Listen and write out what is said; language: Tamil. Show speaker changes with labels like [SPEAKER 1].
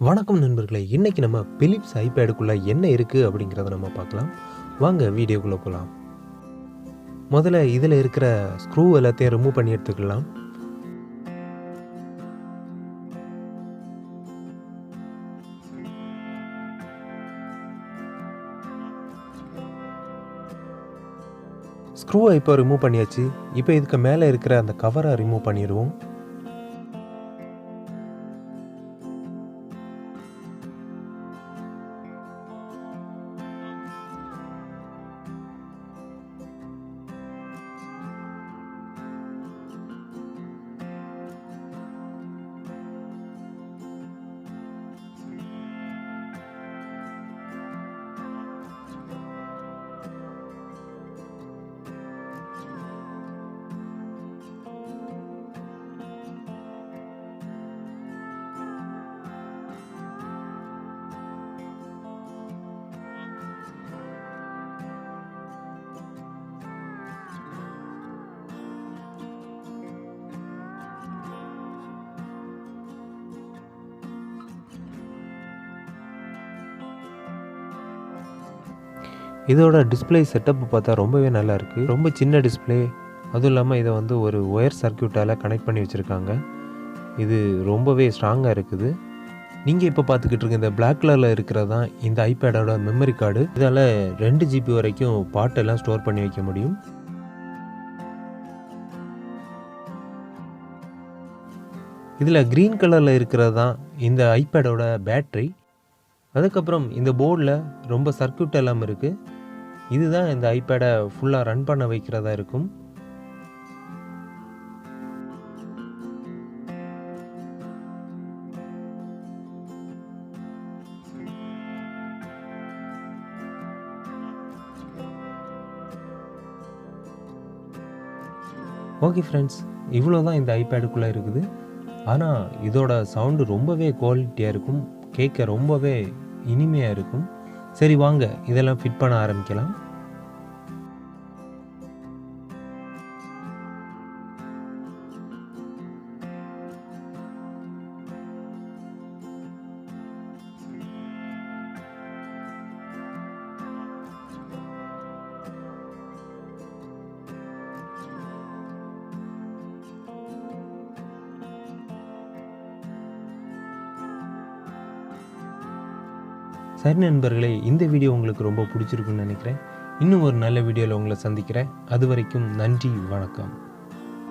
[SPEAKER 1] வணக்கம் நண்பர்களே, இன்னைக்கு நம்ம பிலிப்ஸ் ஐபேடுக்குள்ள என்ன இருக்கு அப்படிங்கிறத நம்ம பார்க்கலாம். வாங்க வீடியோக்குள்ள போகலாம். முதல்ல இதில் இருக்கிற ஸ்க்ரூ எல்லாத்தையும் ரிமூவ் பண்ணி எடுத்துக்கலாம். ஸ்க்ரூவை இப்போ ரிமூவ் பண்ணியாச்சு. இப்போ இதுக்கு மேலே இருக்கிற அந்த கவரை ரிமூவ் பண்ணிடுவோம். இதோட டிஸ்பிளே செட்டப் பார்த்தா ரொம்பவே நல்லா இருக்குது. ரொம்ப சின்ன டிஸ்பிளே, அதுவும் இல்லாமல் இதை வந்து ஒரு ஒயர் சர்க்யூட்டால் கனெக்ட் பண்ணி வச்சுருக்காங்க. இது ரொம்பவே ஸ்ட்ராங்காக இருக்குது. நீங்கள் இப்போ பார்த்துக்கிட்டு இருக்க இந்த பிளாக் கலரில் இருக்கிறது தான் இந்த ஐபேடோட மெமரி கார்டு. இதால் 2 GB வரைக்கும் பாட்டெல்லாம் ஸ்டோர் பண்ணி வைக்க முடியும். இதில் க்ரீன் கலரில் இருக்கிறது தான் இந்த ஐபேடோட பேட்ரி. அதுக்கப்புறம் இந்த போர்டில் ரொம்ப சர்க்யூட் எல்லாம் இருக்குது. இதுதான் இந்த ஐபேடை ஃபுல்லாக ரன் பண்ண வைக்கிறதா இருக்கும். ஓகே ஃப்ரெண்ட்ஸ், இவ்வளோ தான் இந்த ஐபேடுக்குள்ளே இருக்குது. ஆனால் இதோட சவுண்டு ரொம்பவே குவாலிட்டியாக இருக்கும், கேட்க ரொம்பவே இனிமையாக இருக்கும். சரி வாங்க இதெல்லாம் ஃபிட் பண்ண ஆரம்பிக்கலாம். சரி நண்பர்களே, இந்த வீடியோ உங்களுக்கு ரொம்ப பிடிச்சிருக்குன்னு நினைக்கிறேன். இன்னும் ஒரு நல்ல வீடியோவில் உங்களை சந்திக்கிறேன். அது வரைக்கும் நன்றி, வணக்கம்.